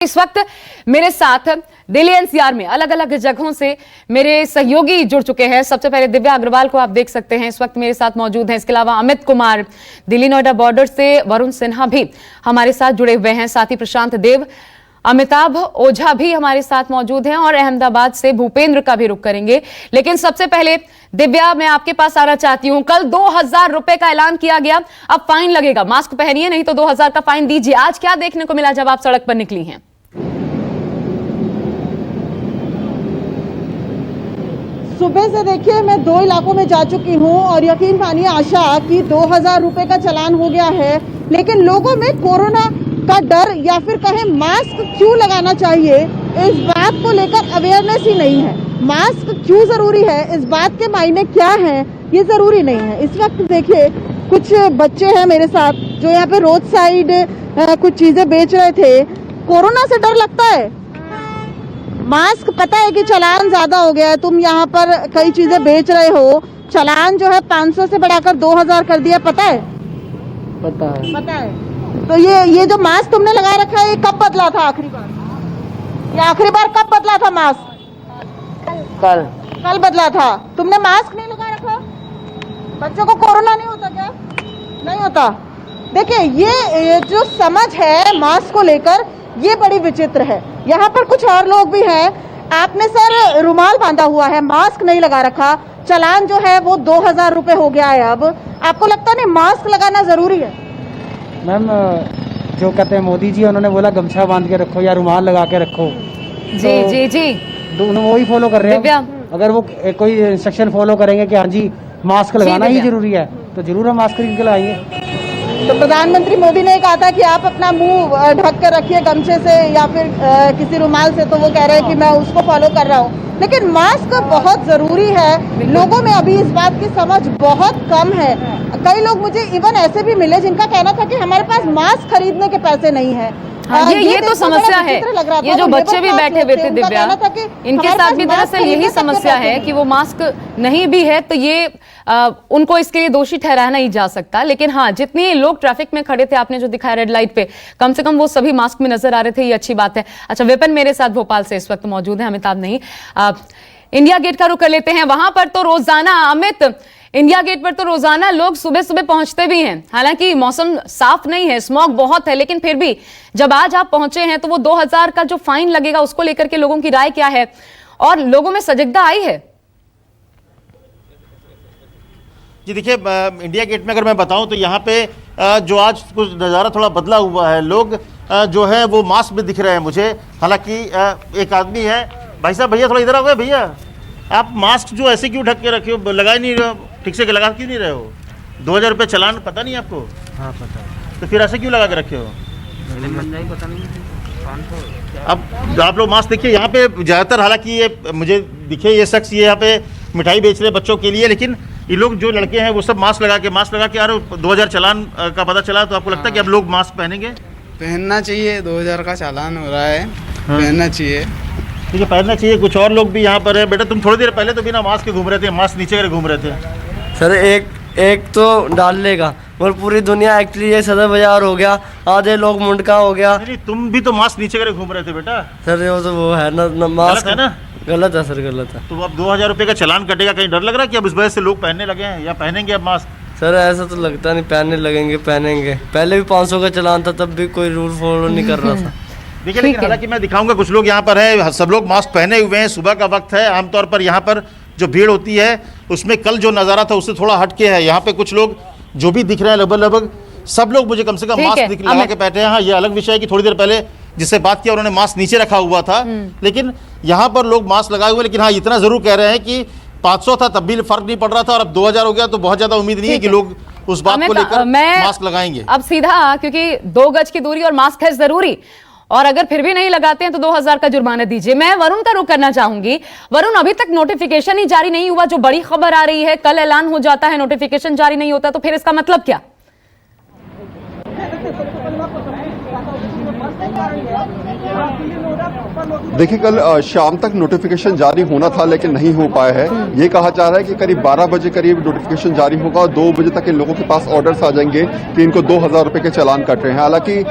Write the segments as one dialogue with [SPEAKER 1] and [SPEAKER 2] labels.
[SPEAKER 1] इस वक्त मेरे साथ दिल्ली एनसीआर में अलग अलग जगहों से मेरे सहयोगी जुड़ चुके हैं। सबसे पहले दिव्या अग्रवाल को आप देख सकते हैं, इस वक्त मेरे साथ मौजूद हैं। इसके अलावा अमित कुमार दिल्ली नोएडा बॉर्डर से, वरुण सिन्हा भी हमारे साथ जुड़े हुए हैं, साथ ही प्रशांत देव, अमिताभ ओझा भी हमारे साथ मौजूद हैं और अहमदाबाद से भूपेंद्र का भी रुख करेंगे। लेकिन सबसे पहले दिव्या, मैं आपके पास आना चाहती हूं। कल 2000 रुपए का ऐलान किया गया, अब फाइन लगेगा, मास्क पहनिए नहीं तो 2000 का फाइन दीजिए। आज क्या देखने को मिला जब आप सड़क पर निकली हैं?
[SPEAKER 2] सुबह से देखिए मैं 2 इलाकों में जा चुकी हूं और यकीन मानिए आशा कि 2000 रुपए का चालान हो गया है, लेकिन लोगों में कोरोना का डर या फिर कहें मास्क क्यों लगाना चाहिए, इस बात को लेकर अवेयरनेस ही नहीं है। मास्क क्यों जरूरी है, इस बात के मायने क्या हैं, ये जरूरी नहीं है। इस वक्त देखिए कुछ बच्चे हैं मेरे साथ जो यहाँ पे रोड साइड कुछ चीजें बेच रहे थे। कोरोना से डर लगता है, मास्क पता है कि चालान ज्यादा हो गया है, तुम यहाँ पर कई चीजें बेच रहे हो, चालान जो है 500 से बढ़ाकर 2000 कर दिया, पता है? पता है। तो ये जो मास्क तुमने लगा रखा है, ये कब बदला था आखिरी बार? ये आखिरी बार कब बदला था मास्क? कल बदला था। तुमने मास्क नहीं लगा रखा? बच्चों को कोरोना नहीं होता क्या? नहीं होता। देखिए ये जो समझ है मास्क को लेकर, ये बड़ी विचित्र है। यहाँ पर कुछ और लोग भी हैं, आपने सर रुमाल बांधा हुआ है, मास्क नहीं लगा रखा, चालान जो है वो 2000 रुपए हो गया है। अब आपको लगता नहीं मास्क लगाना जरूरी है?
[SPEAKER 3] मैम जो कहते हैं मोदी जी, उन्होंने बोला गमछा बांध के रखो या रुमाल लगा के रखो,
[SPEAKER 1] जी जी जी,
[SPEAKER 3] दोनों वही फॉलो कर रहे हैं। अगर वो कोई इंस्ट्रक्शन फॉलो करेंगे कि हाँ जी मास्क लगाना ही जरूरी है, तो जरूर हम मास्क खरीद के लाएंगे।
[SPEAKER 2] तो प्रधानमंत्री मोदी ने कहा था कि आप अपना मुंह ढक कर रखिए गमछे से या फिर किसी रुमाल से, तो वो कह रहे हैं कि मैं उसको फॉलो कर रहा हूँ। लेकिन मास्क बहुत जरूरी है, लोगों में अभी इस बात की समझ बहुत कम है। कई लोग मुझे इवन ऐसे भी मिले जिनका कहना था कि हमारे पास मास्क खरीदने के पैसे नहीं है।
[SPEAKER 1] ये तो समस्या है। ये जो बच्चे भी बैठे हुए थे दिव्या, इनके साथ भी दरअसल यही समस्या है कि वो मास्क नहीं भी है तो ये उनको इसके लिए दोषी ठहराया नहीं जा सकता। लेकिन हाँ, जितने लोग ट्रैफिक में खड़े थे, आपने जो दिखाया रेड लाइट पे, कम से कम वो सभी मास्क में नजर आ रहे थे, ये अच्छी बात है। अच्छा, विपिन मेरे साथ भोपाल से इस वक्त मौजूद है, अमिताभ नहीं। इंडिया गेट का रुख कर लेते हैं। वहां पर तो रोजाना, अमित, इंडिया गेट पर तो रोजाना लोग सुबह सुबह पहुंचते भी हैं। हालांकि मौसम साफ नहीं है, स्मॉग बहुत है, लेकिन फिर भी जब आज आप पहुंचे हैं तो वो 2000 का जो फाइन लगेगा उसको लेकर के लोगों की राय क्या है और लोगों में सजगता आई है?
[SPEAKER 4] जी देखिए, इंडिया गेट में अगर मैं बताऊं तो यहाँ पे जो आज कुछ नज़ारा थोड़ा बदला हुआ है। लोग जो है वो मास्क में दिख रहे हैं मुझे। हालांकि एक आदमी है, भाई साहब, भैया थोड़ा इधर आओगे भैया, आप मास्क जो ऐसे क्यों ढक के रखे हो, लगा ही नहीं रहे हो, ठीक से लगा क्यों नहीं रहे हो? 2000 रुपये चालान पता नहीं आपको?
[SPEAKER 3] हाँ पता है।
[SPEAKER 4] तो फिर ऐसे क्यों लगा के रखे हो?
[SPEAKER 3] पता नहीं।
[SPEAKER 4] अब आप लोग मास्क देखिए, यहाँ पे ज़्यादातर, हालांकि ये मुझे दिखे ये शख्स ये यहाँ पे मिठाई बेच रहे बच्चों के लिए, लेकिन ये लोग जो लड़के हैं वो सब मास्क लगा के आ रहे हो। 2000 चालान का पता चला, तो आपको लगता है कि अब लोग मास्क पहनेंगे?
[SPEAKER 5] पहनना चाहिए, 2000 का चालान हो रहा है। हाँ। पहनना चाहिए,
[SPEAKER 4] ठीक है, पहनना चाहिए। कुछ और लोग भी यहाँ पर है। बेटा तुम थोड़ी देर पहले तो बिना मास्क के घूम रहे थे, मास्क नीचे कर घूम रहे थे।
[SPEAKER 6] सर एक तो डाल लेगा और पूरी दुनिया एक्चुअली ये सदर बाजार हो गया, आधे लोग मुंडका हो गया।
[SPEAKER 4] नहीं, तुम भी तो मास्क नीचे कर घूम रहे थे बेटा।
[SPEAKER 6] सर वो तो वो है ना मास्क
[SPEAKER 4] है ना?
[SPEAKER 6] गलत है सर, गलत है।
[SPEAKER 4] तो अब 2000 रुपये का चालान कटेगा, कहीं डर लग रहा है कि अब इस वजह से लोग पहनने लगे हैं या पहनेंगे अब मास्क?
[SPEAKER 6] सर ऐसा तो लगता नहीं, पहनने लगेंगे, पहनेंगे। पहले भी 500 का चालान था, तब भी कोई रूल फॉलो नहीं कर रहा था।
[SPEAKER 4] देखिए, लेकिन हालांकि मैं दिखाऊंगा, कुछ लोग यहाँ पर है, सब लोग मास्क पहने हुए हैं। सुबह का वक्त है, आमतौर पर यहाँ पर जो भीड़ होती है उसमें कल जो नज़ारा था उससे थोड़ा हटके है। यहाँ पे कुछ लोग जो भी दिख रहे हैं लगभग सब लोग मुझे कम से कम मास्क लगा के बैठे हैं। हाँ, ये अलग विषय है कि थोड़ी देर पहले जिससे बात किया उन्होंने मास्क नीचे रखा हुआ था, लेकिन यहाँ पर लोग मास्क लगाए हुए। लेकिन हाँ, इतना जरूर कह रहे हैं कि 500 था तब भी फर्क नहीं पड़ रहा था, और अब 2000 हो गया तो बहुत ज्यादा उम्मीद नहीं है कि लोग उस बात को लेकर मास्क लगाएंगे।
[SPEAKER 1] अब सीधा, क्योंकि 2 गज की दूरी और मास्क है जरूरी, और अगर फिर भी नहीं लगाते हैं तो 2000 का जुर्माना दीजिए। मैं वरुण का रुख करना चाहूंगी। वरुण, अभी तक नोटिफिकेशन ही जारी नहीं हुआ, जो बड़ी खबर आ रही है, कल ऐलान हो जाता है, नोटिफिकेशन जारी नहीं होता, तो फिर इसका मतलब क्या?
[SPEAKER 7] देखिए, कल शाम तक नोटिफिकेशन जारी होना था लेकिन नहीं हो पाया है। ये कहा जा रहा है कि करीब 12 बजे करीब नोटिफिकेशन जारी होगा और 2 बजे तक इन लोगों के पास ऑर्डर्स आ जाएंगे कि इनको 2000 रुपए के चालान कट रहे हैं। हालांकि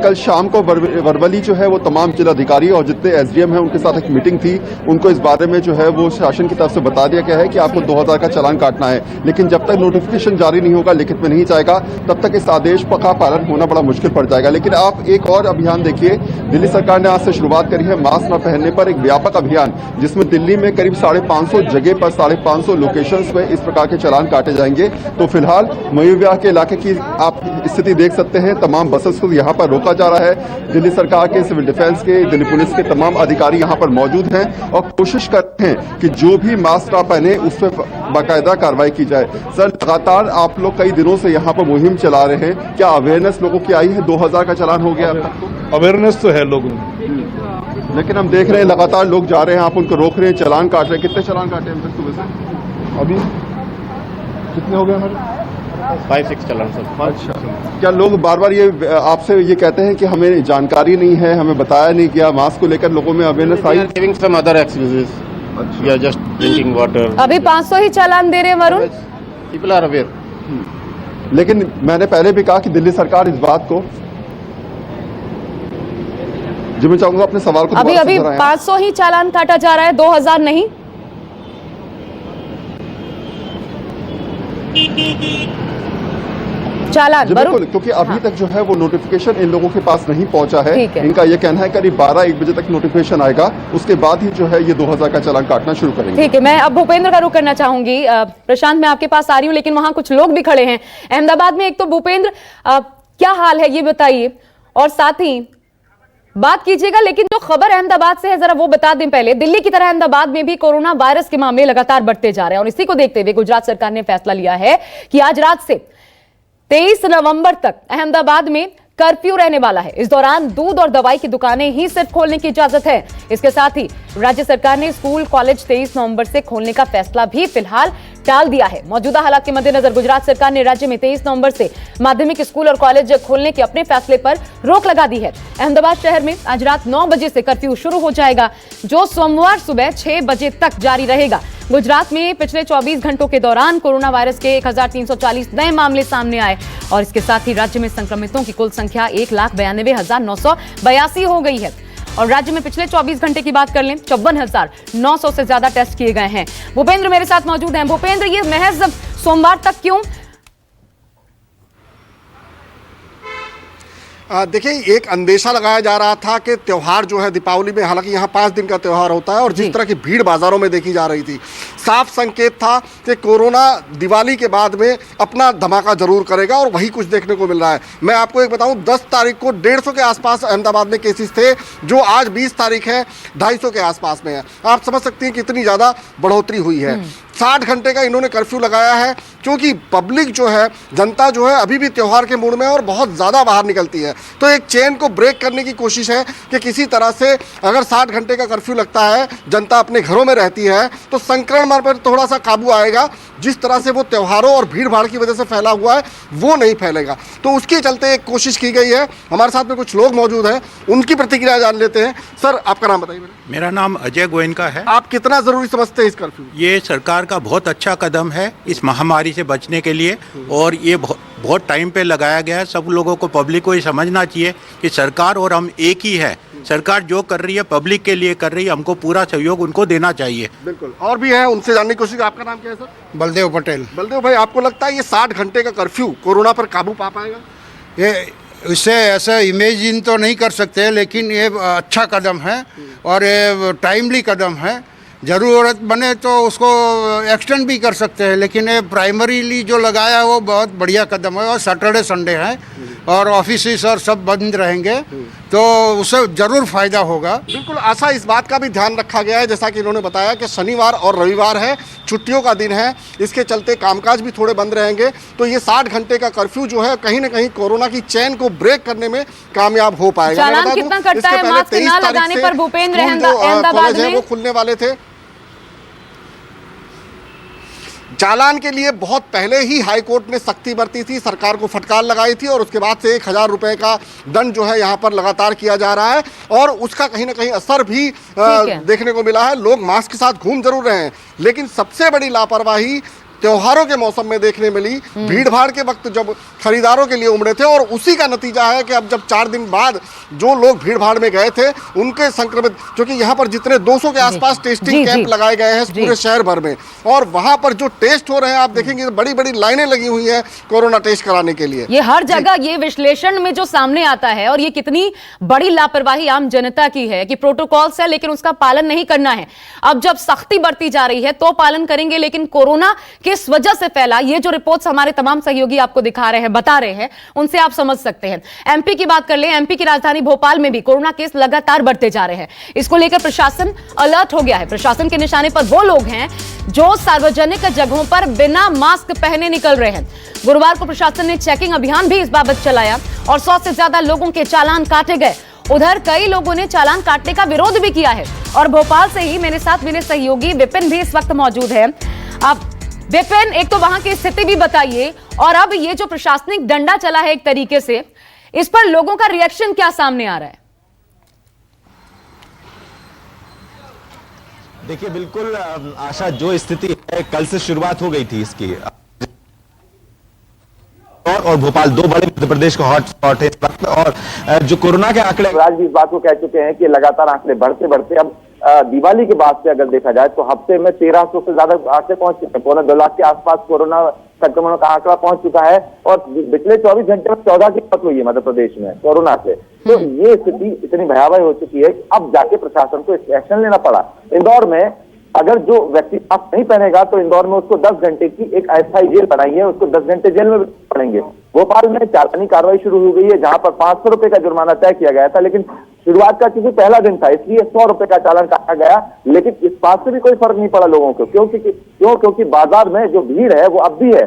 [SPEAKER 7] कल शाम को वर्बली जो है वो तमाम जिलाधिकारी और जितने एसडीएम हैं उनके साथ एक मीटिंग थी, उनको इस बारे में जो है वो शासन की तरफ से बता दिया गया है कि आपको 2000 का चालान काटना है। लेकिन जब तक नोटिफिकेशन जारी नहीं होगा, लिखित में नहीं जाएगा, तब तक इस आदेश का पालन होना बड़ा मुश्किल पड़ जाएगा। लेकिन आप एक और अभियान देखिए, दिल्ली सरकार ने आज से शुरुआत करी है मास्क न पहनने पर एक व्यापक अभियान, जिसमें दिल्ली में करीब 550 जगह पर 550 लोकेशंस पे इस प्रकार के चालान काटे जाएंगे। तो फिलहाल मयूर विहार के इलाके की आप स्थिति देख सकते हैं, तमाम बसेस को यहाँ पर रोका जा रहा है। दिल्ली सरकार के, सिविल डिफेंस के, दिल्ली पुलिस के तमाम अधिकारी यहाँ पर मौजूद हैं और कोशिश करते हैं कि जो भी मास्क ना पहने उस पर बाकायदा कार्रवाई की जाए। सर, लगातार आप लोग कई दिनों से यहाँ पर मुहिम चला रहे हैं, क्या अवेयरनेस लोगों की आई है? 2000 का चालान हो गया अब तक तो?
[SPEAKER 8] अवेयरनेस तो है लोगों में,
[SPEAKER 7] लेकिन हम देख रहे हैं लगातार लोग जा रहे हैं, आप उनको रोक रहे हैं, चालान काट रहे हैं। कितने चालान काटे हैं सुबह से?
[SPEAKER 8] अभी कितने हो गए हमारे?
[SPEAKER 4] 5-6 चालान सर।
[SPEAKER 7] अच्छा, क्या लोग बार बार ये आपसे ये कहते हैं कि हमें जानकारी नहीं है, हमें बताया नहीं गया, मास्क को लेकर लोगों में अवेयरनेस आई?
[SPEAKER 4] गिविंग सम अदर एक्सक्यूजेस, या जस्ट ड्रिंकिंग वाटर।
[SPEAKER 1] अभी 500 ही चालान दे रहे हैं वरुण।
[SPEAKER 4] People are aware.
[SPEAKER 7] लेकिन मैंने पहले भी कहा कि दिल्ली सरकार इस बात को, जो मैं चाहूंगा अपने सवाल को
[SPEAKER 1] अभी
[SPEAKER 7] दोबारा से
[SPEAKER 1] 500 ही चालान काटा जा रहा है, 2000 नहीं। चालान
[SPEAKER 7] बिल्कुल, क्योंकि अभी तक जो है वो नोटिफिकेशन इन लोगों के पास नहीं पहुंचा है। इनका ये कहना है करीब 12-1 बजे तक नोटिफिकेशन आएगा, उसके बाद ही जो है ये 2000 का चालान काटना शुरू करेंगे।
[SPEAKER 1] ठीक है, मैं अब भूपेंद्र का रुख करना चाहूंगी। प्रशांत, मैं आपके पास आ रही हूँ, लेकिन वहां कुछ लोग भी खड़े हैं अहमदाबाद में। एक तो भूपेंद्र, क्या हाल है ये बताइए, और साथ ही बात कीजिएगा। लेकिन जो खबर अहमदाबाद से है जरा वो बता दें पहले। दिल्ली की तरह अहमदाबाद में भी कोरोना वायरस के मामले लगातार बढ़ते जा रहे हैं और इसी को देखते हुए गुजरात सरकार ने फैसला लिया है कि आज रात से 23 नवंबर तक अहमदाबाद में कर्फ्यू रहने वाला है। इस दौरान दूध और दवाई की दुकानें ही सिर्फ खोलने की इजाजत है। इसके साथ ही राज्य सरकार ने स्कूल कॉलेज 23 नवंबर से खोलने का फैसला भी फिलहाल टाल दिया है। मौजूदा हालात के मद्देनजर गुजरात सरकार ने राज्य में 23 नवंबर से माध्यमिक स्कूल और कॉलेज खोलने के अपने फैसले पर रोक लगा दी है। अहमदाबाद शहर में आज रात 9 बजे से कर्फ्यू शुरू हो जाएगा, जो सोमवार सुबह 6 बजे तक जारी रहेगा। गुजरात में पिछले 24 घंटों के दौरान कोरोना वायरस के 1340 नए मामले सामने आए और इसके साथ ही राज्य में संक्रमितों की कुल संख्या 1,92,982 हो गई है। और राज्य में पिछले 24 घंटे की बात कर लें, 54,900 से ज्यादा टेस्ट किए गए हैं। भूपेंद्र मेरे साथ मौजूद हैं। भूपेंद्र, ये महज सोमवार तक क्यों?
[SPEAKER 9] देखिए, एक अंदेशा लगाया जा रहा था कि त्यौहार जो है दीपावली में, हालांकि यहाँ 5 दिन का त्यौहार होता है और जिस तरह की भीड़ बाजारों में देखी जा रही थी, साफ संकेत था कि कोरोना दिवाली के बाद में अपना धमाका जरूर करेगा और वही कुछ देखने को मिल रहा है। मैं आपको एक बताऊं, 10 तारीख को 150 के आसपास अहमदाबाद में केसेस थे, जो आज 20 तारीख है 250 के आसपास में है। आप समझ सकती हैं कितनी ज़्यादा बढ़ोतरी हुई है। 60 घंटे का इन्होंने कर्फ्यू लगाया है, क्योंकि पब्लिक जो है, जनता जो है अभी भी त्यौहार के मूड में और बहुत ज़्यादा बाहर निकलती है। तो एक चेन को ब्रेक करने की कोशिश है कि किसी तरह से अगर 60 घंटे का कर्फ्यू लगता है, जनता अपने घरों में रहती है, तो संक्रमण पर थोड़ा सा काबू आएगा। जिस तरह से वो त्योहारों और भीड़ भाड़ की वजह से फैला हुआ है वो नहीं फैलेगा। तो उसके चलते एक कोशिश की गई है। हमारे साथ में कुछ लोग मौजूद हैं, उनकी प्रतिक्रिया जान लेते हैं। सर, आपका नाम बताइए।
[SPEAKER 10] मेरा नाम अजय गोयनका है।
[SPEAKER 9] आप कितना ज़रूरी समझते हैं इस कर्फ्यू?
[SPEAKER 10] ये सरकार का बहुत अच्छा कदम है इस महामारी से बचने के लिए, और ये बहुत टाइम पे लगाया गया है। सब लोगों को, पब्लिक को ये समझना चाहिए कि सरकार और हम एक ही है। सरकार जो कर रही है पब्लिक के लिए कर रही है, हमको पूरा सहयोग उनको देना चाहिए।
[SPEAKER 9] बिल्कुल, और भी है, उनसे जानने की कोशिश। आपका नाम क्या है सर?
[SPEAKER 8] बलदेव पटेल।
[SPEAKER 9] बलदेव भाई, आपको लगता है ये 60 घंटे का कर्फ्यू कोरोना पर काबू पा पाएगा?
[SPEAKER 8] ये इससे ऐसा इमेजिन तो नहीं कर सकते, लेकिन ये अच्छा कदम है और ये टाइमली कदम है। ज़रूरत बने तो उसको एक्सटेंड भी कर सकते हैं, लेकिन ये प्राइमरीली जो लगाया है वो बहुत बढ़िया कदम है। और सैटरडे संडे है और ऑफिस और सब बंद रहेंगे, तो उससे ज़रूर फ़ायदा होगा।
[SPEAKER 9] बिल्कुल, आशा इस बात का भी ध्यान रखा गया है, जैसा कि इन्होंने बताया कि शनिवार और रविवार है, छुट्टियों का दिन है, इसके चलते कामकाज भी थोड़े बंद रहेंगे। तो ये 60 घंटे का कर्फ्यू जो है कहीं ना कहीं कोरोना की चेन को ब्रेक करने में कामयाब हो पाएगा।
[SPEAKER 1] चालान कितना कटता है मास्क न लगाने पर? भूपेंद्र, अहमदाबाद में
[SPEAKER 9] वो खुलने वाले थे। चालान के लिए बहुत पहले ही हाई कोर्ट ने सख्ती बरती थी, सरकार को फटकार लगाई थी और उसके बाद से 1000 रुपए का दंड जो है यहाँ पर लगातार किया जा रहा है और उसका कहीं ना कहीं असर भी देखने को मिला है। लोग मास्क के साथ घूम जरूर रहे हैं, लेकिन सबसे बड़ी लापरवाही त्योहारों के मौसम में देखने मिली, भीड़ भाड़ के वक्त जब खरीदारों के लिए उमड़े थे और उसी का नतीजा है कि अब जब 4 दिन बाद जो लोग भीड़ भाड़ में गए थे उनके संक्रमित, क्योंकि यहाँ पर जितने 200 के आसपास टेस्टिंग कैंप लगाए गए हैं पूरे शहर भर में और वहां पर जो टेस्ट हो रहे हैं आप देखेंगे बड़ी बड़ी लाइनें लगी हुई है कोरोना टेस्ट कराने के लिए।
[SPEAKER 1] ये हर जगह ये विश्लेषण में जो सामने आता है और ये कितनी बड़ी लापरवाही आम जनता की है कि प्रोटोकॉल्स है लेकिन उसका पालन नहीं करना है। अब जब सख्ती बरती जा रही है तो पालन करेंगे, लेकिन कोरोना किस वजह से फैला, ये जो रिपोर्ट्स हमारे तमाम सहयोगी आपको दिखा रहे हैं, बता रहे हैं, उनसे आप समझ सकते हैं। एमपी की बात कर लें, एमपी की राजधानी भोपाल में भी कोरोना केस लगातार बढ़ते जा रहे हैं। इसको लेकर प्रशासन अलर्ट हो गया है। प्रशासन के निशाने पर वो लोग हैं जो सार्वजनिक जगहों पर बिना मास्क पहने निकल रहे हैं। गुरुवार को प्रशासन ने चेकिंग अभियान भी इस बाबत चलाया और 100 से ज्यादा लोगों के चालान काटे गए। उधर कई लोगों ने चालान काटने का विरोध भी किया है और भोपाल से ही मेरे साथ मेरे सहयोगी विपिन भी इस वक्त मौजूद है। अब विपिन, एक तो वहां की स्थिति भी बताइए और अब ये जो प्रशासनिक डंडा चला है एक तरीके से, इस पर लोगों का रिएक्शन क्या सामने आ रहा है?
[SPEAKER 11] देखिए, बिल्कुल आशा, जो स्थिति है कल से शुरुआत हो गई थी इसकी और भोपाल 2 बड़े मध्य प्रदेश का हॉटस्पॉट है इस वक्त और जो कोरोना के आंकड़े
[SPEAKER 12] आज भी इस बात को कह चुके हैं कि लगातार आंकड़े बढ़ते बढ़ते अब दिवाली के बाद से अगर देखा जाए तो हफ्ते में 1300 से ज्यादा आंकड़े पहुंच चुके हैं। 2 लाख के आसपास कोरोना संक्रमण का आंकड़ा पहुंच चुका है और पिछले 24 घंटे में 14 की मौत हुई है मध्य प्रदेश में कोरोना से। तो ये स्थिति इतनी भयावह हो चुकी है कि अब जाके प्रशासन को एक्शन लेना पड़ा। इंदौर में अगर जो व्यक्ति मास्क नहीं पहनेगा तो इंदौर में उसको 10 घंटे की एक अस्थायी जेल बनाई है, उसको 10 घंटे जेल में पड़ेंगे। भोपाल में चालानी कार्रवाई शुरू हो गई है जहां पर 500 रुपए का जुर्माना तय किया गया था, लेकिन शुरुआत का क्योंकि पहला दिन था इसलिए 100 रुपए का चालान काटा गया, लेकिन इस बात से भी कोई फर्क नहीं पड़ा लोगों को। क्योंकि बाजार में जो भीड़ है वो अब भी है।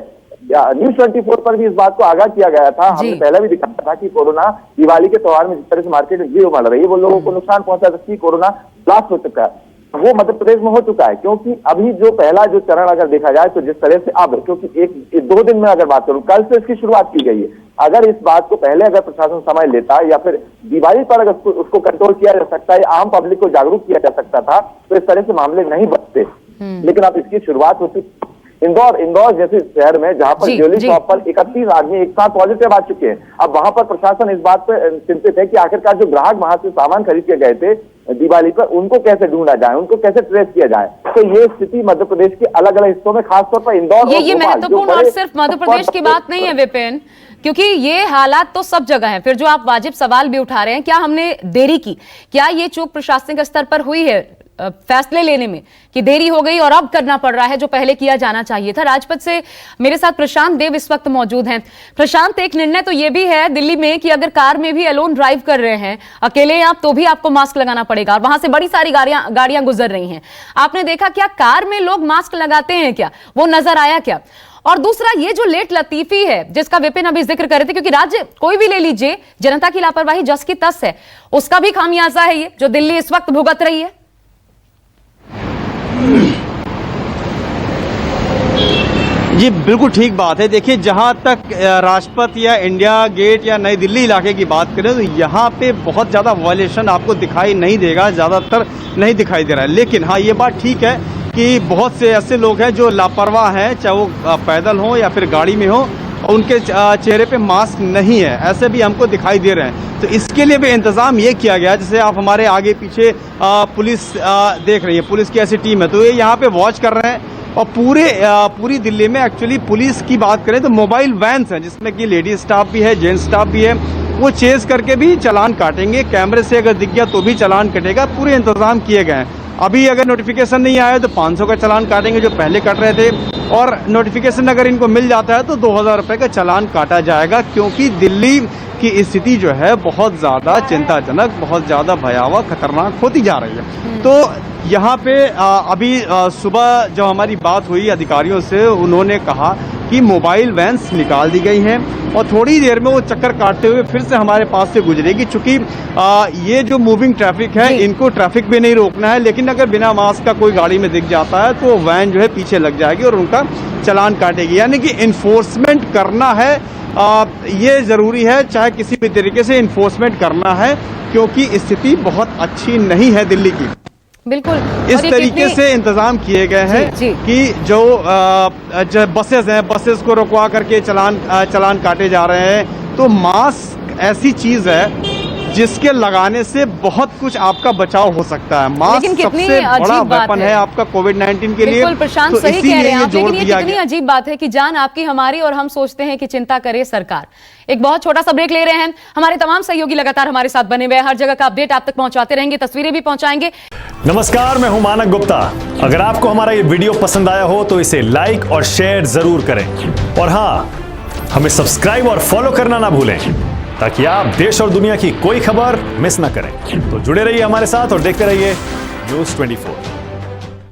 [SPEAKER 12] न्यूज 24 पर भी इस बात को आगाह किया गया था, हमने पहले भी दिखाया था कि कोरोना दिवाली के त्योहार में जिस तरह से मार्केट में भीड़ उमड़ रही है वो लोगों को नुकसान पहुंचा सकती है। कोरोना ब्लास्ट हो चुका है, वो मध्य प्रदेश में हो चुका है। क्योंकि अभी जो पहला जो चरण अगर देखा जाए तो जिस तरह से अब, क्योंकि 1-2 दिन में अगर बात करूं, कल से इसकी शुरुआत की गई है, अगर इस बात को पहले अगर प्रशासन समय लेता या फिर दिवाली पर अगर उसको कंट्रोल किया जा सकता है, आम पब्लिक को जागरूक किया जा सकता था तो इस तरह से मामले नहीं बढ़ते। लेकिन अब इसकी शुरुआत होती इंदौर जैसे शहर में जहां पर ज्वेलरी शॉप पर 31 आदमी एक साथ पॉजिटिव आ चुके हैं। अब वहां पर प्रशासन इस बात पर चिंतित है कि आखिरकार जो ग्राहक वहां से सामान खरीद के गए थे दिवाली पर, उनको कैसे ढूंढा जाए, उनको कैसे ट्रेस किया जाए। तो ये स्थिति मध्य प्रदेश के अलग अलग हिस्सों में, खासतौर पर इंदौर
[SPEAKER 1] ये महत्वपूर्ण और सिर्फ मध्य प्रदेश की बात नहीं है विपिन, क्योंकि ये हालात तो सब जगह है। फिर जो आप वाजिब सवाल भी उठा रहे हैं, क्या हमने देरी की, क्या ये चूक प्रशासनिक स्तर पर हुई है फैसले लेने में कि देरी हो गई और अब करना पड़ रहा है जो पहले किया जाना चाहिए था? राजपथ से मेरे साथ प्रशांत देव इस वक्त मौजूद हैं। प्रशांत, एक निर्णय तो ये भी है दिल्ली में कि अगर कार में भी अलोन ड्राइव कर रहे हैं, अकेले आप, तो भी आपको मास्क लगाना पड़ेगा और वहां से बड़ी सारी गाड़ियां गुजर रही हैं। आपने देखा क्या कार में लोग मास्क लगाते हैं, क्या वो नजर आया क्या? और दूसरा, ये जो लेट लतीफी है जिसका विपिन अभी जिक्र कर रहे थे, क्योंकि राज्य कोई भी ले लीजिए, जनता की लापरवाही जस की तस है, उसका भी खामियाजा है ये जो दिल्ली इस वक्त भुगत रही है।
[SPEAKER 13] जी बिल्कुल ठीक बात है। देखिए, जहां तक राजपथ या इंडिया गेट या नई दिल्ली इलाके की बात करें तो यहाँ पे बहुत ज़्यादा वायलेशन आपको दिखाई नहीं देगा, ज़्यादातर नहीं दिखाई दे रहा है। लेकिन हाँ, ये बात ठीक है कि बहुत से ऐसे लोग हैं जो लापरवाह हैं, चाहे वो पैदल हो या फिर गाड़ी में हो, उनके चेहरे पे मास्क नहीं है, ऐसे भी हमको दिखाई दे रहे हैं। तो इसके लिए भी इंतज़ाम ये किया गया, जैसे आप हमारे आगे पीछे पुलिस देख रही है, पुलिस की ऐसी टीम है, तो ये यहाँ पे वॉच कर रहे हैं। और पूरी दिल्ली में एक्चुअली पुलिस की बात करें तो मोबाइल वैन्स हैं जिसमें कि लेडी स्टाफ भी है, जेंट्स स्टाफ भी है, वो चेज करके भी चालान काटेंगे, कैमरे से अगर दिख गया तो भी चालान कटेगा, पूरे इंतजाम किए गए हैं। अभी अगर नोटिफिकेशन नहीं आया तो 500 का चालान काटेंगे जो पहले कट रहे थे, और नोटिफिकेशन अगर इनको मिल जाता है तो 2000 रुपये का चालान काटा जाएगा, क्योंकि दिल्ली की स्थिति जो है बहुत ज़्यादा चिंताजनक, बहुत ज़्यादा भयावह, खतरनाक होती जा रही है। तो यहाँ पे अभी सुबह जब हमारी बात हुई अधिकारियों से, उन्होंने कहा कि मोबाइल वैन्स निकाल दी गई हैं और थोड़ी देर में वो चक्कर काटते हुए फिर से हमारे पास से गुजरेगी। चूंकि ये जो मूविंग ट्रैफिक है इनको ट्रैफिक भी नहीं रोकना है, लेकिन अगर बिना मास्क का कोई गाड़ी में दिख जाता है तो वैन जो है पीछे लग जाएगी और उनका चालान काटेगी। यानी कि इन्फोर्समेंट करना है, ये ज़रूरी है, चाहे किसी भी तरीके से इन्फोर्समेंट करना है, क्योंकि स्थिति बहुत अच्छी नहीं है दिल्ली की।
[SPEAKER 1] बिल्कुल
[SPEAKER 13] इस तरीके से इंतजाम किए गए हैं कि जो बसेस हैं, बसेस को रुकवा करके चालान काटे जा रहे हैं। तो मास्क ऐसी चीज है जिसके लगाने से बहुत कुछ आपका बचाव हो सकता है। मास्क सबसे बड़ा वेपन है आपका कोविड-19 के लिए।
[SPEAKER 1] बिल्कुल प्रशांत, सही कह रहे हैं आप, लेकिन ये कितनी अजीब बात है कि जान आपकी हमारी और हम सोचते हैं कि चिंता करे सरकार। एक बहुत छोटा सा ब्रेक ले रहे हैं। हमारे तमाम सहयोगी लगातार हमारे साथ बने हुए हैं, हर जगह का अपडेट आप तक पहुंचाते रहेंगे, तस्वीरें भी पहुंचाएंगे।
[SPEAKER 14] नमस्कार, मैं हूं मानक गुप्ता। अगर आपको हमारा ये वीडियो पसंद आया हो तो इसे लाइक और शेयर जरूर करें, और हाँ, हमें सब्सक्राइब और फॉलो करना ना भूलें ताकि आप देश और दुनिया की कोई खबर मिस ना करें। तो जुड़े रहिए हमारे साथ और देखते रहिए News 24।